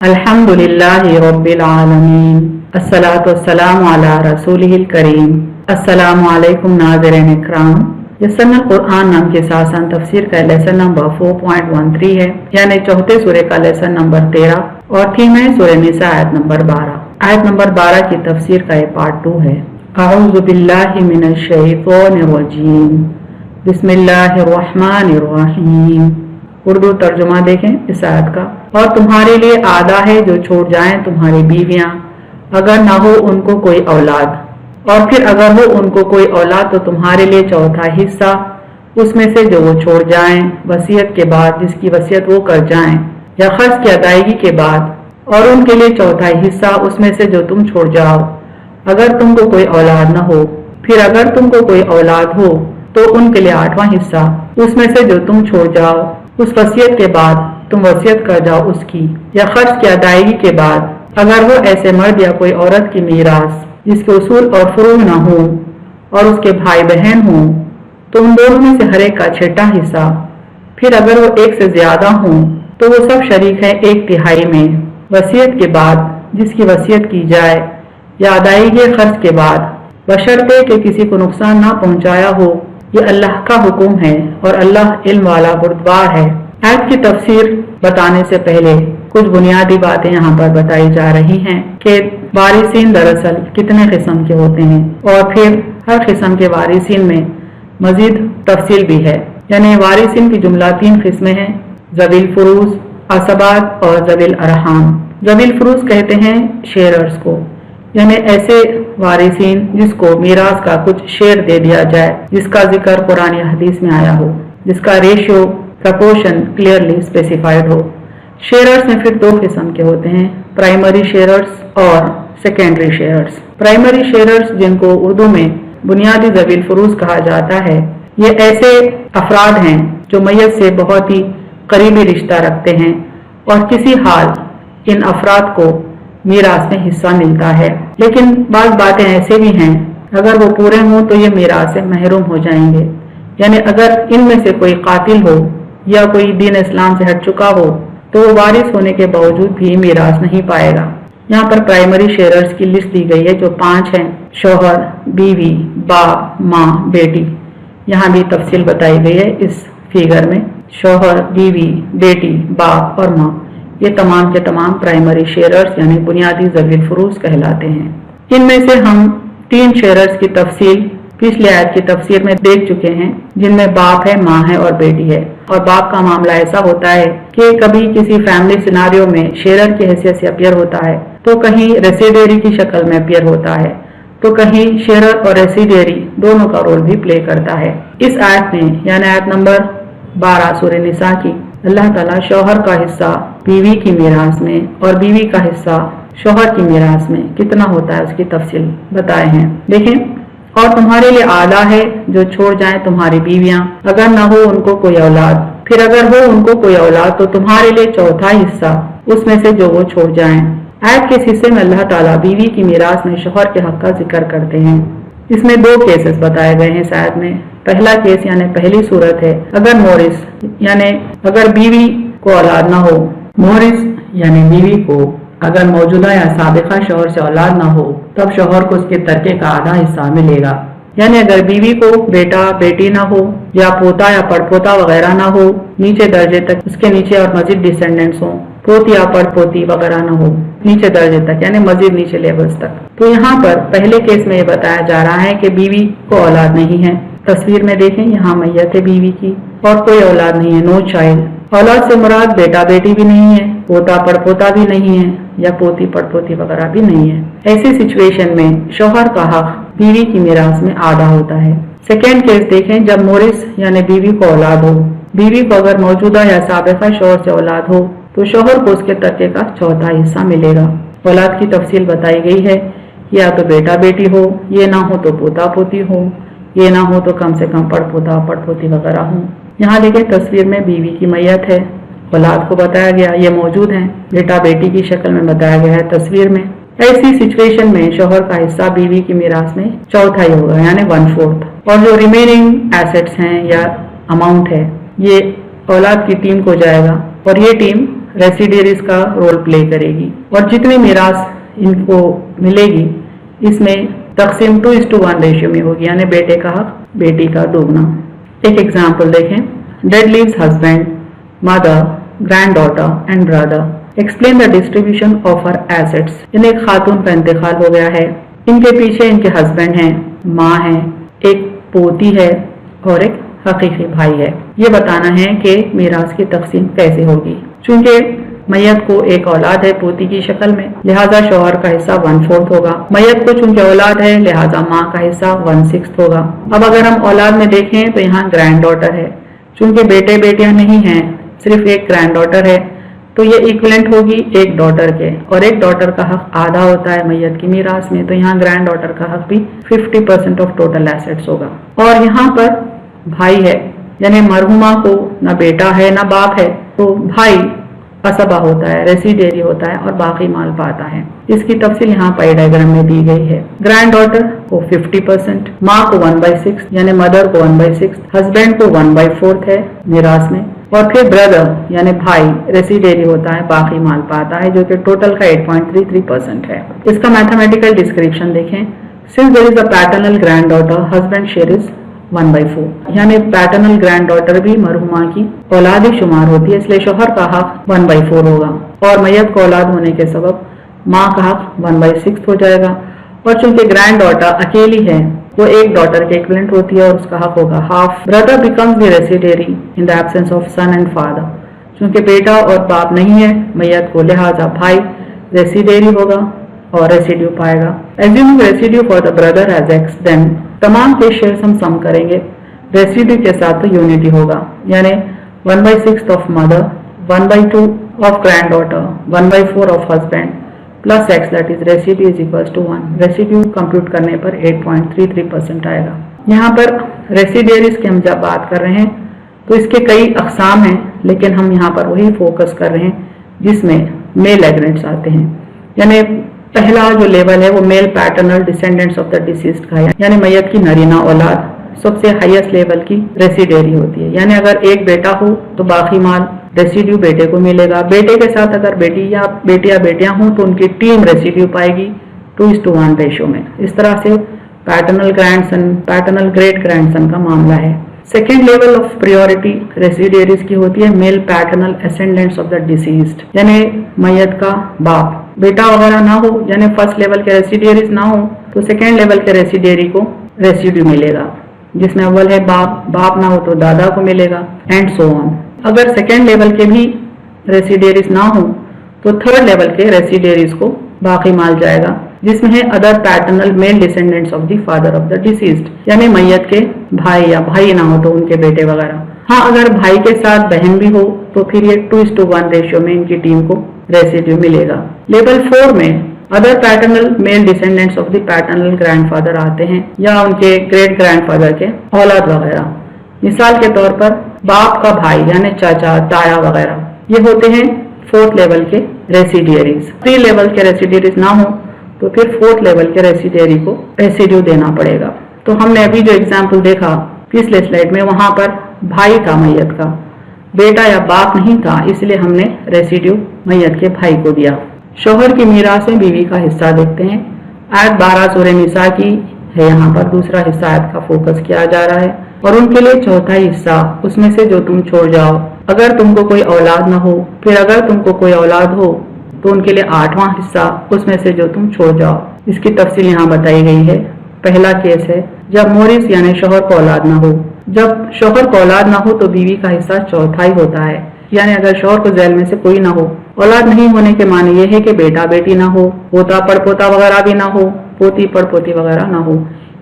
अल्हम्दुलिल्लाहि रब्बिल आलमीन अस्सलातु वस्सलामु अला रसूलिहिल करीम। अस्सलामु अलैकुम नाज़रीन इकराम। यस्सरना कुरान नाम के साथ तफसीर का लेसन नंबर 4.13 है, यानी चौथे सूरे का लेसन नंबर 13 और थीम है सूरह निसा आयत नंबर 12। आयत नंबर 12 की तफसीर का ये पार्ट 2 है। अऊज़ु बिल्लाहि मिनश शैतानिर रजीम, बिस्मिल्लाहिर रहमानिर रहीम। उर्दू तर्जुमा देखें इस आयत का। और तुम्हारे लिए आदा है जो छोड़ जाएं तुम्हारी बीवियां, अगर ना हो उनको कोई औलाद, और फिर अगर हो उनको कोई औलाद तो तुम्हारे लिए चौथा हिस्सा उसमें से जो वो छोड़ जाएं वसीयत के बाद, जिसकी वसीयत वो कर जाएं, या खर्च की अदायगी के बाद, और उनके लिए चौथा हिस्सा उसमें से जो तुम छोड़ जाओ अगर तुमको कोई औलाद न हो। फिर अगर तुमको कोई औलाद हो तो उनके लिए आठवां हिस्सा उसमें से जो तुम छोड़ जाओ उस वसीयत के बाद तुम वसीयत कर जाओ उसकी, या खर्च की अदायगी के बाद, अगर वो ऐसे मर्द या कोई औरत की मीरास जिसके उसूल और फरूज न हो और उसके भाई बहन हों तो उन दोनों में से हर एक का छठा हिस्सा। फिर अगर वो एक से ज्यादा हों तो वो सब शरीक है एक तिहाई में वसीयत के बाद जिसकी वसीयत की जाए, या अदायगी खर्च के बाद, बशर्ते कि किसी को नुकसान ना पहुंचाया हो। ये अल्लाह का हुक्म है और अल्लाह इल्म वाला बुर्दबार है। आयत की तफसीर बताने से पहले कुछ बुनियादी बातें यहाँ पर बताई जा रही हैं कि वारिसीन दरअसल कितने किस्म के होते हैं, और फिर हर किस्म के वारिसीन में मजीद तफसील भी है। यानी वारिसीन की जुमला 3 किस्में हैं, ज़वील फुरूज, असबात और ज़वील अरहाम। ज़वील फुरूज कहते हैं शेयरर्स को, यानी ऐसे वारिसीन जिसको मीरास का कुछ शेयर दे दिया जाए जिसका जिक्र कुरान या हदीस में आया हो, जिसका रेशियो प्रपोर्शन क्लियरली स्पेसिफाइड हो। शेयरर्स में फिर 2 किस्म के होते हैं, प्राइमरी शेयरर्स और सेकेंडरी शेयरर्स। प्राइमरी शेयरर्स जिनको उर्दू में बुनियादी ज़वील फुरूज कहा जाता है, ये ऐसे अफराद हैं जो मैयत से बहुत ही करीबी रिश्ता रखते हैं और किसी हाल इन अफराद को मीरास में हिस्सा मिलता है। लेकिन बाज़ बातें ऐसे भी हैं, अगर वो पूरे हों तो ये मीरास से महरूम हो जाएंगे। यानी अगर इनमें से कोई कातिल हो या कोई दीन इस्लाम से हट चुका हो तो वो वारिस होने के बावजूद भी मीरास नहीं पाएगा। यहाँ पर प्राइमरी शेयरर्स की लिस्ट दी गई है जो 5 हैं, शौहर, बीवी, बाप, माँ, बेटी। यहाँ भी तफसील बताई गई है इस फिगर में। शौहर, बीवी, बेटी, बाप और माँ, ये तमाम के तमाम प्राइमरी शेयरर्स यानी बुनियादी ज़वील फुरूज कहलाते हैं। इनमें से हम 3 शेयरर्स की तफसील पिछले आयत की तफसीर में देख चुके हैं, जिनमें बाप है, माँ है और बेटी है। और बाप का मामला ऐसा होता है कि कभी किसी फैमिली सिनारियो में शेयरर की हैसियत से अपीयर होता है, तो कहीं रेसिडेरी की शक्ल में अपीयर होता है, तो कहीं शेयरर और रेसिडेरी दोनों का रोल भी प्ले करता है। इस आयत में यानी आयत नंबर 12 सूरह निसा की, अल्लाह ताला शौहर का हिस्सा बीवी की मीरास में और बीवी का हिस्सा शौहर की मीरास में कितना होता है उसकी तफसील बताए हैं। देखें, और तुम्हारे लिए आला है जो छोड़ जाएं तुम्हारी बीवियां, अगर न हो उनको कोई औलाद, फिर अगर हो उनको कोई औलाद तो तुम्हारे लिए चौथा हिस्सा उसमें से जो वो छोड़ जाएं। आयत के इस हिस्से में अल्लाह ताला बीवी की मीरास में शौहर के हक का जिक्र करते हैं। इसमें 2 केसेस बताए गए हैं इस आयत में। पहला केस यानी पहली सूरत है अगर मोरिस यानी अगर बीवी को औलाद ना हो, मोरिस यानी बीवी को अगर मौजूदा या साबिका शौहर से औलाद ना हो तब शौहर को उसके तरके का आधा हिस्सा मिलेगा। यानी अगर बीवी को बेटा बेटी ना हो या पोता या पड़पोता वगैरह ना हो, नीचे दर्जे तक उसके नीचे और मजीद डिसेंडेंट्स हो, पोती या पड़पोती वगैरह ना हो नीचे दर्जे तक यानी मजीद नीचे लेवल्स तक, तो यहाँ पर पहले केस में ये बताया जा रहा है कि बीवी को औलाद नहीं है। तस्वीर में देखें, यहाँ मैयत है बीवी की और कोई औलाद नहीं है, नो चाइल्ड। औलाद से मुराद बेटा बेटी भी नहीं है, पोता पड़पोता भी नहीं है या पोती पड़पोती वगैरह भी नहीं है। ऐसी सिचुएशन में शौहर का हक बीवी की मीरास में आधा होता है। सेकेंड केस देखें, जब मोरिस यानी बीवी को औलाद हो, बीवी को अगर मौजूदा या साबिका शौहर से औलाद हो तो शौहर को उसके तरके का चौथा हिस्सा मिलेगा। औलाद की तफसील बताई गई है, या तो बेटा बेटी हो, ये ना हो तो पोता पोती हो, ये ना हो तो कम से कम पड़पोता पड़पोती वगैरह हो। यहाँ देखें तस्वीर में बीवी की मैयत है, औलाद को बताया गया ये मौजूद हैं, बेटा बेटी की शक्ल में बताया गया है तस्वीर में। ऐसी सिचुएशन में शौहर का हिस्सा बीवी की मीरास में चौथा ही होगा यानी 1/4, और जो रिमेनिंग एसेट्स हैं या अमाउंट है ये औलाद की टीम को जाएगा, और ये टीम रेसिडियरीज का रोल प्ले करेगी और जितनी मीरास इनको मिलेगी इसमें तकसीम 2:1 रेशियो में होगी, यानी बेटे का हक बेटी का दोगुना। एक एग्जाम्पल देखें, dead leaves husband, mother, grand daughter and brother. Explain the distribution of her assets. यानी एक खातून का इंतकाल हो गया है, इनके पीछे इनके हस्बैंड हैं, माँ है, एक पोती है और एक हकीकी भाई है। ये बताना है कि मीरास की तकसीम कैसे होगी। चूंकि मैयत को एक औलाद है पोती की शक्ल में, लिहाजा शौहर का हिस्सा 1/4 होगा। मैयत को चूंकि औलाद है लिहाजा माँ का हिस्सा 1/6 होगा। अब अगर हम औलाद में देखें तो यहाँ ग्रैंड डॉटर है, चूंकि बेटे बेटियां नहीं हैं, सिर्फ एक ग्रैंड डॉटर है, तो ये इक्विवेलेंट होगी एक डॉटर के, और एक डॉटर का हक आधा होता है मैयत की मीरास में, तो यहाँ ग्रैंड डॉटर का हक भी 50% ऑफ टोटल एसेट्स होगा। और यहाँ पर भाई है, यानी मरहुमा को ना बेटा है ना बाप है, तो भाई असबा होता है, रेसिडियरी होता है और बाकी माल पाता है। इसकी तफसील यहाँ पाई डायग्राम में दी गई है। ग्रैंड डॉटर को 50%, माँ को 1/6 यानी मदर को 1/6, हस्बैंड को 1/4 है मीरास में, और फिर ब्रदर यानी भाई रेसिडियरी होता है, बाकी माल पाता है, जो कि टोटल का 8.33% है। इसका मैथमेटिकल डिस्क्रिप्शन देखें। Since there is a paternal granddaughter, husband share is 1/4, यानी पैटर्नल ग्रैंड डॉटर भी मरहुमा की औलाद ही शुमार होती है, इसलिए शौहर का हक 1/4 होगा, और मैयत को औलाद होने के सबब माँ का हक 1/6 हो जाएगा। और चूंकि ग्रैंड डॉटर अकेली है, वो एक डॉटर के इक्विवेलेंट होती है और उसका हक होगा half. Brother becomes the residuary in the absence of son and father. चूंकि बेटा और बाप नहीं है मैयत को, लिहाजा भाई रेसिडियरी होगा और रेसिड्यू पाएगा। Assuming residue for the brother as X, then तमाम के शेयर्स हम सम करेंगे, रेसिड्यू के साथ तो यूनिटी होगा, यानी 1/6 of mother, 1/2 of granddaughter, 1/4 of husband plus X, that is residue is equals to 1। Residue compute करने पर 8.33% आएगा। यहाँ पर रेसिडियरीज की हम जब बात कर रहे हैं तो इसके कई अकसाम हैं, लेकिन हम यहाँ पर वही फोकस कर रहे हैं जिसमें मेल एग्रेंट्स आते हैं। यानी पहला जो लेवल है वो male paternal descendants of the deceased का है, यानी मैयत की नरीना औलाद सबसे हाईएस्ट लेवल की रेसिडियरी होती है। यानी अगर एक बेटा हो तो बाकी माल रेसिड्यू बेटे को मिलेगा। बेटे के साथ अगर बेटी या बेटियां हों तो उनकी टीम रेसिड्यू पाएगी 2:1 रेशियो में। इस तरह से paternal grandson, paternal great grandson का मामला है। Second level of priority residuaries की होती है male paternal ascendants of the deceased, यानी मैयत का बाप बेटा वगैरह ना हो, यानी फर्स्ट लेवल के रेसिडियरीज ना हो तो सेकेंड लेवल के रेसिडियरी को रेसिड्यू मिलेगा, जिसमें अव्वल है बाप, बाप ना हो तो दादा को मिलेगा, एंड सो ऑन। अगर सेकेंड लेवल के भी रेसिडियरीज ना हो तो थर्ड लेवल के रेसिडियरीज को बाकी माल जाएगा, जिसमें है other paternal male descendants of the father of the deceased, यानी मैयत के भाई या भाई ना हो तो उनके बेटे वगैरह। हाँ, अगर भाई के साथ बहन भी हो तो फिर ये 2:1 रेशियो में इनकी टीम को रेसिड्यू मिलेगा। लेवल 4 में other paternal male descendants of the paternal grandfather आते हैं, या उनके ग्रेट ग्रैंडफादर के औलाद वगैरह। मिसाल के तौर पर बाप का भाई यानी चाचा, ताया वगैरह, ये होते हैं 4th लेवल के रेसिडियरीज। 3 लेवल के रेसिडियरीज ना हो तो फिर 4th लेवल के रेसिडियरी को रेसिड्यू देना पड़ेगा। तो हमने अभी जो एग्जाम्पल देखा पिछले स्लाइड में, वहां पर भाई था मैयत का, बेटा या बाप नहीं था, इसलिए हमने रेसिड्यू मैयत के भाई को दिया। शौहर की मीरास में बीवी का हिस्सा देखते हैं। आयत 12 सूरह निसा की है, यहाँ पर दूसरा हिस्सा आयत का फोकस किया जा रहा है, और उनके लिए चौथा हिस्सा उसमें से जो तुम छोड़ जाओ, अगर तुमको कोई औलाद न हो, फिर अगर तुमको कोई औलाद हो तो उनके लिए 8वां हिस्सा उसमें से जो तुम छोड़ जाओ। इसकी तफसील यहाँ बताई गई है। पहला केस है जब मोरिस यानी शौहर को औलाद ना हो। जब शौहर को औलाद ना हो तो बीवी का हिस्सा चौथाई होता है, यानी अगर शौहर को झैल में से कोई ना हो। औलाद नहीं होने के माने ये है कि बेटा बेटी ना हो, पोता पड़पोता वगैरह भी ना हो, पोती पड़पोती वगैरह ना हो।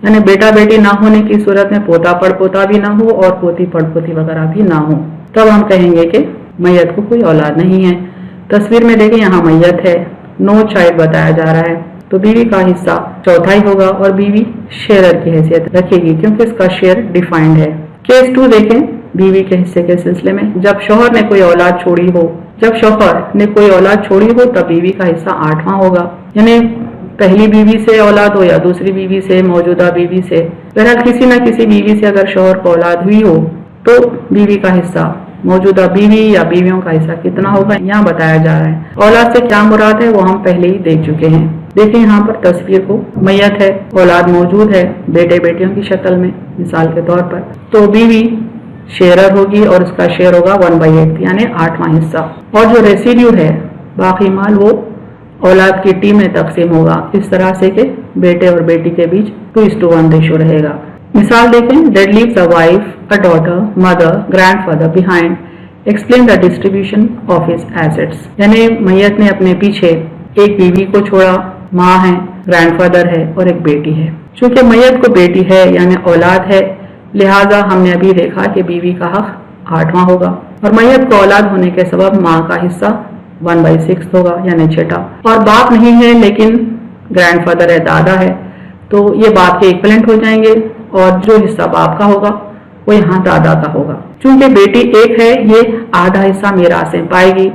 यानी बेटा बेटी ना होने की सूरत में पोता पड़पोता भी ना हो और पोती पड़पोती वगैरह भी ना हो, तब हम कहेंगे कि मैयत को कोई औलाद नहीं है। तस्वीर में देखें यहाँ मैयत है, नो चाइल्ड बताया जा रहा है, तो बीवी का हिस्सा चौथाई होगा और बीवी शेयरर की हैसियत रखेगी क्योंकि इसका शेयर डिफाइंड है। केस 2 देखें बीवी के हिस्से के सिलसिले में। जब शौहर ने कोई औलाद छोड़ी हो, जब शौहर ने कोई औलाद छोड़ी हो तब बीवी का हिस्सा 8वां होगा, यानी पहली बीवी से औलाद हो या दूसरी बीवी से, मौजूदा बीवी से, बहरहाल किसी न किसी बीवी से अगर शौहर को औलाद हुई हो तो बीवी का हिस्सा मौजूदा बीवी या बीवियों का हिस्सा कितना होगा यहाँ बताया जा रहा है। औलाद से क्या मुराद है वो हम पहले ही देख चुके हैं। देखिए यहाँ पर तस्वीर को, मैयत है, औलाद मौजूद है बेटे बेटियों की शक्ल में मिसाल के तौर पर, तो बीवी शेयरर होगी और उसका शेयर होगा 1/8 यानी 8वां हिस्सा, और जो रेसिड्यू है बाकी माल वो औलाद की टीम में तकसीम होगा इस तरह से कि बेटे और बेटी के बीच 2:1 रेशो रहेगा। मिसाल देखें, dead leaves a wife, a daughter, mother, grandfather behind, explain the distribution of his assets, यानी मैयत ने अपने पीछे एक बीवी को छोड़ा, माँ है, ग्रैंडफादर है और एक बेटी है। चूंकि मैयत को बेटी है यानी औलाद है, लिहाजा हमने अभी देखा कि बीवी का हक 8वां होगा और मैयत को औलाद होने के सबब माँ का हिस्सा 1/6 होगा यानी 6, और बाप नहीं है लेकिन ग्रैंडफादर है, दादा है, तो ये बाप के इक्वलेंट हो जाएंगे और जो हिस्सा बाप का होगा वो यहाँ दादा का होगा। चूंकि बेटी एक है ये आधा हिस्सा मीरास में पाएगी,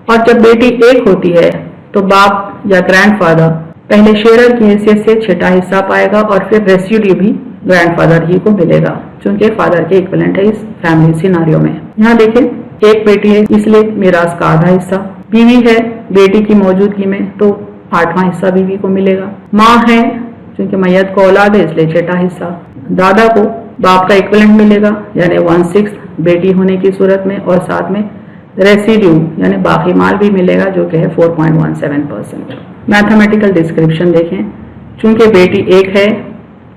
और जब बेटी एक होती है तो बाप या ग्रैंडफादर पहले शेयरर की हैसियत से 6 हिस्सा पाएगा और फिर रेसिड्यू भी ग्रैंडफादर ही को मिलेगा क्योंकि फादर के इक्वलेंट है इस फैमिली सिनारियो में। यहाँ देखें, एक बेटी है इसलिए मीरास का आधा हिस्सा, बीवी है बेटी की मौजूदगी में तो 8वां हिस्सा बीवी को मिलेगा, माँ है क्योंकि मैयत को औलाद है इसलिए 6 हिस्सा, दादा को बाप का इक्वलेंट मिलेगा यानी 1/6 बेटी होने की सूरत में, और साथ में रेसिड्यू यानी बाकी माल भी मिलेगा जो कि है 4.17%। मैथमेटिकल डिस्क्रिप्शन देखें, चूंकि बेटी एक है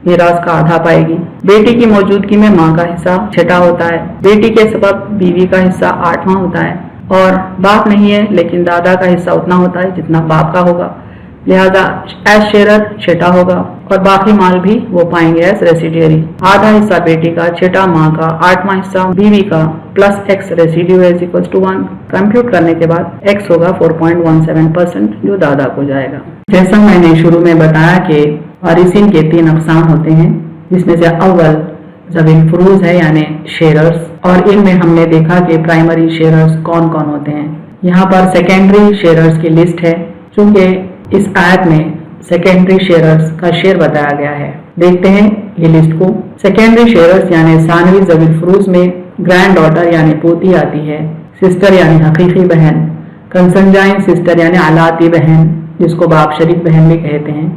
मीरास का आधा पाएगी, बेटी की मौजूदगी में माँ का हिस्सा 6 होता है, बेटी के सबब बीवी का हिस्सा 8वां होता है, और बाप नहीं है लेकिन दादा का हिस्सा उतना होता है जितना बाप का होगा, लिहाजा एज शेयरर 6 होगा और बाकी माल भी वो पाएंगे एज रेसिडियरी। आधा हिस्सा बेटी का, 6 माँ का, 8वां हिस्सा बीवी का plus x residue is equal to 1। Compute करने के बाद x होगा 4.17% जो दादा को जाएगा। जैसा मैंने शुरू में बताया कि वारिसिन के 3 अक़साम होते हैं, जिसमें से अव्वल ज़वील फुरूज़ है यानी शेयरर्स, और इनमें हमने देखा कि प्राइमरी शेयरर्स कौन कौन होते हैं। यहाँ पर सेकेंडरी शेयरर्स की लिस्ट है, चूंकि इस आयत में सेकेंडरी शेयरर्स का शेयर बताया गया है। देखते हैं ये लिस्ट को। सेकेंडरी शेयरर्स यानी सानवी ज़वील फुरूज़ में ग्रैंड डॉटर यानी पोती आती है, सिस्टर यानी हकीकी बहन, कंसंजाइन सिस्टर यानी आलाती बहन जिसको बाप शरीक बहन भी कहते हैं,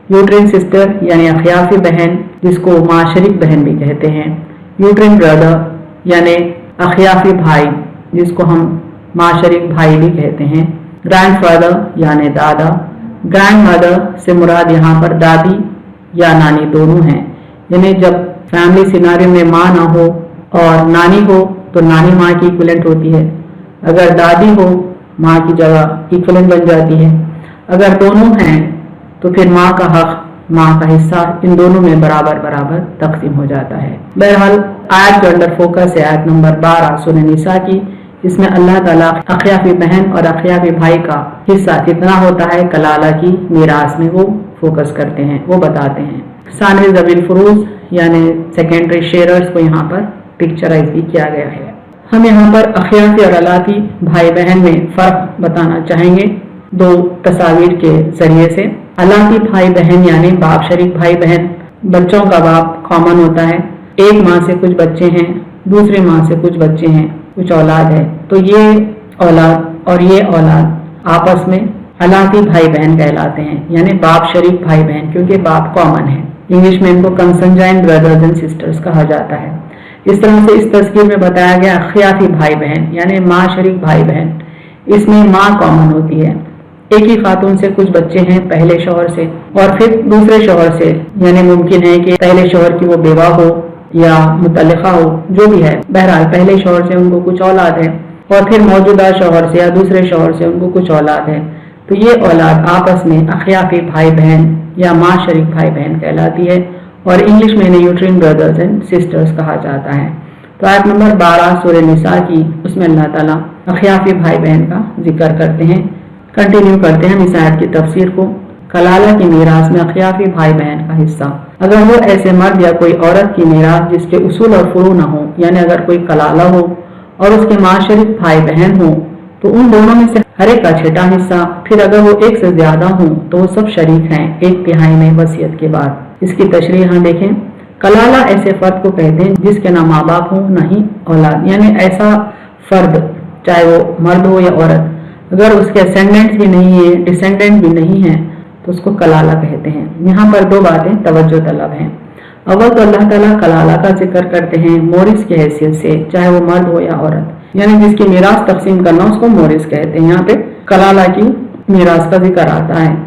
यूट्रिन सिस्टर यानी अखियाफी बहन जिसको माँ शरीक बहन भी कहते हैं, यूट्रिन ब्रदर यानी अखियाफी भाई जिसको हम माँ शरीक भाई भी कहते हैं, ग्रैंडफादर यानी दादा, ग्रैंड मदर से मुराद यहाँ पर दादी या नानी दोनों हैं, यानी जब फैमिली सिनारियो में माँ ना हो और नानी हो तो नानी माँ की इक्विवेलेंट होती है, अगर दादी हो माँ की जगह इक्विवेलेंट बन जाती है, अगर दोनों हैं तो फिर माँ का हक, माँ का हिस्सा इन दोनों में बराबर बराबर तकसीम हो जाता है। बहरहाल आयत जो अंडर फोकस है आयत नंबर 12 सूरह निसा की, इसमें अल्लाह ताला अखियाफी बहन और अखियाफी भाई का हिस्सा कितना होता है कलाला की मीरास में वो फोकस करते हैं, वो बताते हैं। सानवी ज़वील फुरूज़ यानी सेकेंडरी शेयरर्स को यहाँ पर पिक्चराइज भी किया गया है। हम यहाँ पर अखियाफी और अलाती भाई बहन में फ़र्क बताना चाहेंगे 2 तस्वीर के जरिए से। अलाती भाई बहन यानी बाप शरीक भाई बहन, बच्चों का बाप कॉमन होता है, एक माँ से कुछ बच्चे हैं, दूसरी माँ से कुछ बच्चे हैं, कुछ औलाद है, तो ये औलाद और ये औलाद आपस में अलाती भाई बहन कहलाते हैं, यानी बाप शरीक भाई बहन, क्योंकि बाप कॉमन है। इंग्लिश में इनको कंसंजाइन ब्रदर्स एंड सिस्टर्स कहा जाता है। इस तरह से इस तस्वीर में बताया गया अखियाफी भाई बहन यानी माँ शरीक भाई बहन, इसमें माँ कॉमन होती है, एक ही खातून से कुछ बच्चे हैं पहले शौहर से और फिर दूसरे शौहर से, यानी मुमकिन है कि पहले शौहर की वो बेवा हो या मुतल्लिका हो, जो भी है, बहरहाल पहले शौहर से उनको कुछ औलाद है और फिर मौजूदा शौहर से या दूसरे शौहर से उनको कुछ औलाद है, तो ये औलाद आपस में अखियाफी भाई बहन या माँ शरीक भाई बहन कहलाती है और इंग्लिश में इन्हें यूट्रिन ब्रदर्स एंड सिस्टर्स कहा जाता है। तो आयत नंबर 12 सूरह निसा की, उसमें अल्लाह ताला अखियाफी भाई बहन का जिक्र करते हैं। कंटिन्यू करते हैं इस आयत की तफसीर को। कलाला की मीरास में अखियाफी भाई बहन का हिस्सा, अगर वो ऐसे मर्द या कोई औरत की मीरास जिसके उसूल और फुरू न हो, यानी अगर कोई कलाला हो और उसके माँ शरीक भाई बहन हो तो उन दोनों में से हर एक का 6 हिस्सा, फिर अगर वो एक से ज्यादा हो तो वो सब शरीक हैं 1/3 में वसीयत के बाद। इसकी तशरीह यहाँ देखें। कलाला ऐसे फर्द को कहते हैं जिसके ना माँ बाप हो ना ही औलाद, यानी ऐसा फर्द, चाहे वो मर्द हो या औरत, अगर उसके असेंडेंट्स भी नहीं है, डिसेंडेंट भी नहीं है, तो उसको कलाला कहते हैं। यहाँ पर दो बातें तवज्जो तलब हैं। अव्वल तो अल्लाह ताला कलाला का जिक्र करते हैं मोरिस की हैसियत से, चाहे वो मर्द हो या औरत, यानी जिसकी मीरास तकसीम करना उसको मोरिस कहते हैं। यहाँ पे कलाला की मीरास का जिक्र आता है।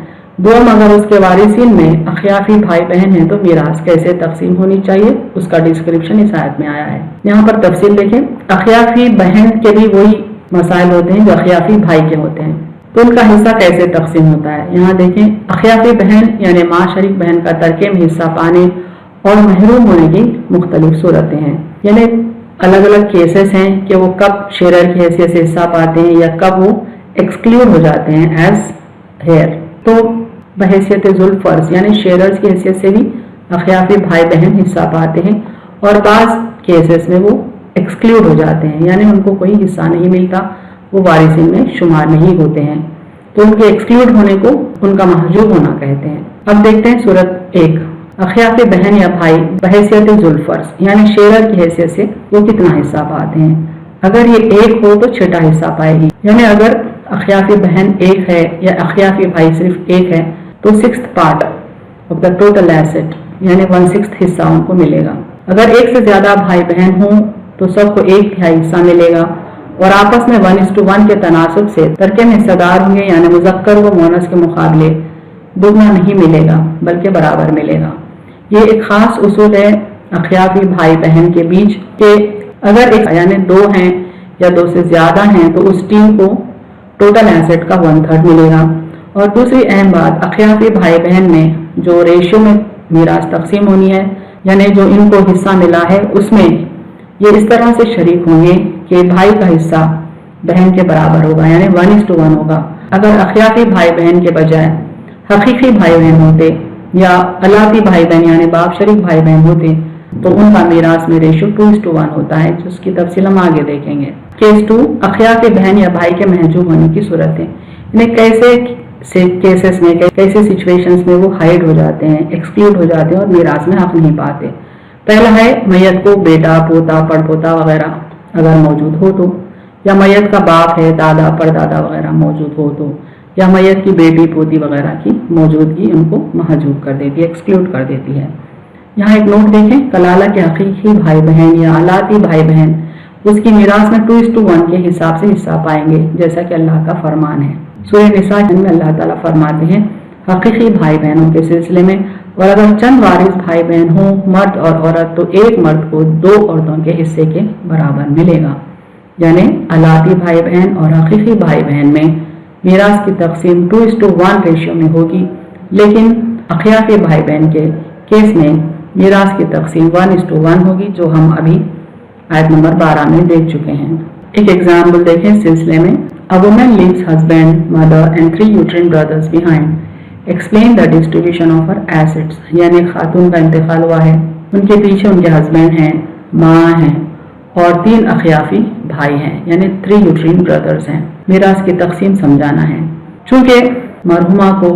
दोम, अगर उसके वारिसीन में अखियाफी भाई बहन है तो मीरास कैसे तकसीम होनी चाहिए, उसका डिस्क्रिप्शन इस आयत में आया है। यहाँ पर तफसील देखें। अखियाफी बहन के भी वही मसाइल होते हैं जो अखियाफी भाई के होते हैं, तो उनका हिस्सा कैसे तकसीम होता है। यहाँ देखें, अखियाफी बहन यानी माँ शरीक बहन का तरके में हिस्सा पाने और महरूम होने की मुख्तलिफ सूरतें हैं, यानी अलग अलग केसेस हैं कि वो कब शेरर की हैसियत से हिस्सा पाते हैं या कब वो एक्सक्लूड हो जाते हैं एज हेयर। तो बहैसियत जुल्फर्ज यानी शेरर्स की हैसियत से भी अखियाफी भाई बहन हिस्सा पाते हैं और बाज़ केसेस में वो एक्सक्लूड हो जाते हैं, यानी उनको कोई हिस्सा नहीं मिलता, वो वारिसिन में शुमार नहीं होते हैं। तो उनके एक्सक्लूड होने को उनका महजूब होना कहते हैं। अब देखते हैं सूरत 1। अखियाफी बहन या भाई बहैसियत जुल्फर्ज यानी शेरर की हैसियत से वो कितना हिस्सा पाते हैं। अगर ये एक हो तो छठा हिस्सा पाएगी, यानी अगर अखियाफी बहन एक है या अखियाफी भाई सिर्फ एक है तो 6th part of the total asset यानी 1/6 हिस्सा उनको मिलेगा। अगर एक से ज्यादा भाई बहन हो तो सबको 1/3 हिस्सा मिलेगा और आपस में 1:1 के तनासब से तरके में हिस्सेदार होंगे, यानी मुज़क्कर व मुअन्नस के मुकाबले दुगना नहीं मिलेगा बल्कि बराबर मिलेगा। ये एक खास उसूल है अखियाफी भाई बहन के बीच के अगर एक यानी 2 हैं या 2 से ज्यादा हैं तो उस टीम को टोटल एसेट का 1/3 मिलेगा। और दूसरी अहम बात, अखियाफी भाई बहन में जो रेशियो में मीरास तकसीम होनी है, यानी जो इनको हिस्सा मिला है उसमें ये इस तरह से शरीक होंगे कि भाई का हिस्सा बहन के बराबर होगा, यानी 1:1 होगा। अगर अखियाफी भाई बहन के बजाय हकीकी भाई बहन होते या अलाफी भाई बहन यानी बाप शरीक भाई बहन होते तो उनका मीरास में रेशियो 2:1 होता है, जिसकी तफसील हम आगे देखेंगे। केस 2, अखियाफी बहन या भाई के महजूब होने की सूरत है, इन्हें कैसे केसेस में कैसे सिचुएशंस में वो हाइड हो जाते हैं, एक्सक्लूड हो जाते हैं और मीरास में हक नहीं पाते। पहला है मैयत को बेटा, पोता, पड़पोता वगैरह अगर मौजूद हो तो, या मैयत का बाप है, दादा, परदादा वगैरह मौजूद हो तो, या मैयत की बेटी, पोती वगैरह की मौजूदगी उनको महजूब कर देती है, एक्सक्लूड कर देती है। यहाँ एक नोट देखें, कलाला के हकीकी भाई बहन या अलाती भाई बहन उसकी मीरास में 2:1 के हिसाब से हिस्सा पाएंगे, जैसा कि अल्लाह का फरमान है। सूरह निसा में अल्लाह ताला फरमाते हैं हकीकी भाई बहनों के सिलसिले में, और अगर चंद वारिस भाई बहन हो मर्द और औरत तो एक मर्द को 2 औरतों के हिस्से के बराबर मिलेगा। यानी अलाती भाई बहन और हकीकी भाई बहन में मीरास की तकसीम 2:1 रेशियो में होगी, लेकिन अखियाफी भाई बहन के केस में मीरास की तकसीम 1:1 होगी, जो हम अभी आयत नंबर 12 में देख चुके हैं। एक एग्जाम्पल देखें इस सिलसिले में। A woman leaves husband, mother and 3 uterine brothers behind. Explain the distribution of her assets. यानी खातून का इंतकाल हुआ है, उनके पीछे उनके हस्बैंड हैं, माँ हैं और 3 अखियाफी भाई हैं, यानी 3 यूट्रीन ब्रदर्स हैं। मीरास की तकसीम समझाना है। चूंकि मरहुमा को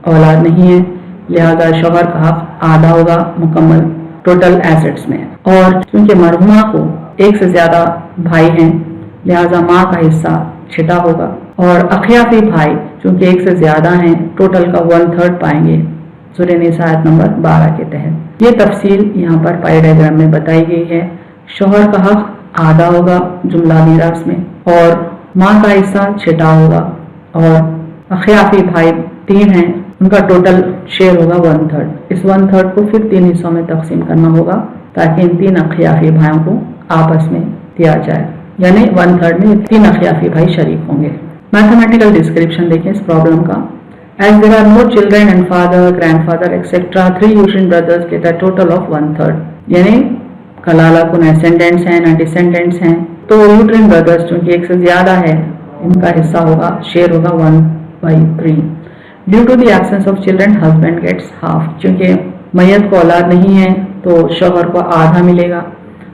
औलाद नहीं है, लिहाजा शौहर का हक आधा होगा मुकम्मल टोटल एसेट्स में, और चूंकि मरहुमा को एक से ज्यादा भाई हैं, लिहाजा माँ का हिस्सा छठा होगा, और अखियाफी भाई चूंकि एक से ज्यादा हैं टोटल का 1/3 पाएंगे सूरह निसा आयत नंबर 12 के तहत। ये तफसील यहाँ पर पाई डायग्राम में बताई गई है। शौहर का हक आधा होगा जुमला मीरास में, और माँ का हिस्सा छठा होगा, और अखियाफी भाई 3 हैं, उनका टोटल शेयर होगा 1/3। इस 1/3 को फिर 3 हिस्सों में तकसीम करना होगा ताकि इन 3 अखियाफी भाइयों को आपस में दिया जाए, यानी 1/3 में 3 अखियाफी भाई शरीक होंगे। मैथमेटिकल डिस्क्रिप्शन देखें इस प्रॉब्लम का। As there are no children and father, grandfather etcetera, 3 uterine brothers get a total of 1/3। यानी कलाला को न असेंडेंट्स हैं न डिसेंडेंट्स हैं, तो यूट्रीन ब्रदर्स चूंकि एक से ज्यादा है, इनका हिस्सा होगा, शेयर होगा 1/3। Due to the absence of children husband gets half. चूंकि मैयत को औलाद नहीं है तो शौहर को आधा मिलेगा।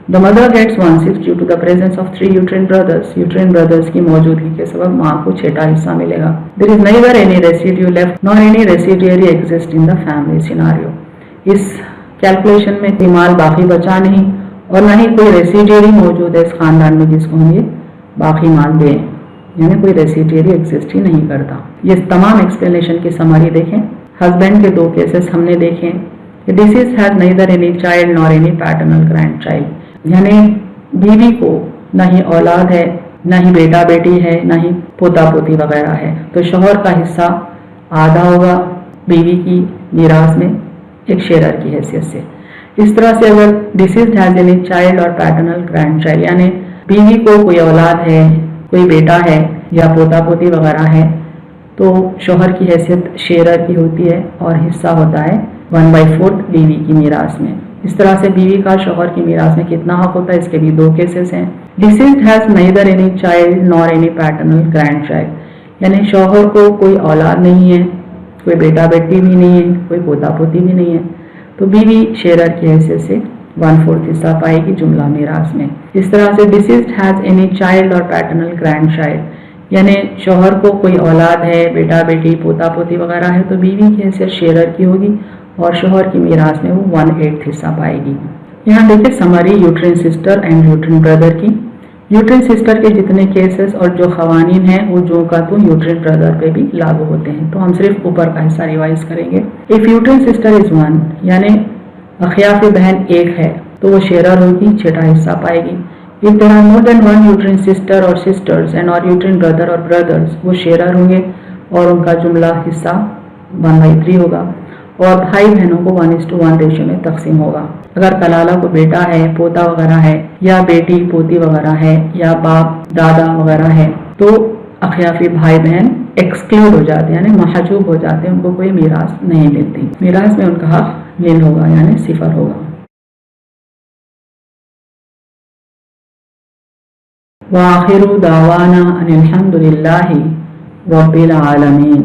The mother gets 1/6 due to the presence of 3 uterine brothers. Uterine brothers की मौजूदगी के सबब माँ को छठा हिस्सा मिलेगा। There is neither any residue left nor any residuary exist in the family scenario. इस कैलकुलेशन में कोई माल बाकी बचा नहीं और न ही कोई रेसिडियरी मौजूद है इस खानदान में जिसको हम ये باقی مال دیں، یعنی کوئی ریسیڈیری ایگزسٹ ہی نہیں کرتا۔ یہ تمام ایکسپلینیشن کی سمری دیکھیں۔ ہسبینڈ کے 2 کیسز ہم نے دیکھیں کہ deceased has neither any child nor any paternal grandchild, یعنی بیوی کو نہ ہی اولاد ہے، نہ ہی بیٹا بیٹی ہے، نہ ہی پوتا پوتی وغیرہ ہے، تو شوہر کا حصہ آدھا ہوگا بیوی کی میراث میں ایک شیرر کی حیثیت سے۔ اس طرح سے اگر ڈیسیزڈ ہیز اینی چائلڈ اور پیٹرنل گرینڈ چائلڈ، یعنی بیوی کو کوئی اولاد ہے، کوئی بیٹا ہے یا پوتا پوتی وغیرہ ہے، تو شوہر کی حیثیت شیرر کی ہوتی ہے اور حصہ ہوتا ہے 1/4 بیوی کی میراث میں۔ اس طرح سے بیوی کا شوہر کی میراث میں کتنا حق ہوتا ہے، اس کے بھی 2 کیسز ہیں۔ Deceased has neither any child nor any paternal grandchild, یعنی شوہر کو کوئی اولاد نہیں ہے، کوئی بیٹا بیٹی بھی نہیں ہے، کوئی پوتا پوتی بھی نہیں ہے، تو بیوی شیرر کی حیثیت سے 1/4 حصہ پائے گی جملہ میراث میں۔ اس طرح سے ڈیسیزڈ ہیز اینی چائلڈ اور پیٹرنل گرینڈ چائلڈ، یعنی شوہر کو کوئی اولاد ہے، بیٹا بیٹی پوتا پوتی وغیرہ ہے، تو بیوی کی حیثیت شیرر کی ہوگی اور شوہر کی میراث میں وہ 1/8 حصہ پائے گی۔ یہاں دیکھیں summary uterine sister and uterine brother کی۔ یوٹرین سسٹر کے جتنے کیسز اور جو قوانین ہیں وہ جو کا تو یوٹرین بردر پہ بھی لاگو ہوتے ہیں، تو ہم صرف اوپر کا حصہ ریوائز کریں گے۔ اف یوٹرین سسٹر از 1، یعنی اخیاف بہن 1 ہے تو وہ شیرر ہوگی، 6واں حصہ پائے گی۔ If there are more than 1 uterine sister or sisters and or uterine brother or brothers، وہ شیرر ہوں گے اور ان کا جملہ حصہ 1/3 ہوگا، اور بھائی بہنوں کو 1:1 ریشو میں تقسیم ہوگا۔ اگر کلالہ کو بیٹا ہے، پوتا وغیرہ ہے، یا بیٹی پوتی وغیرہ ہے، یا باپ دادا وغیرہ ہے، تو اخیافی بھائی بہن ایکسکلوڈ ہو جاتے ہیں، یعنی محجوب ہو جاتے ہیں، ان کو کوئی میراث نہیں ملتی، میراث میں ان کا حق نل ہوگا، یعنی 0 ہوگا۔ وآخر دعوانا ان الحمد للہ رب العالمین۔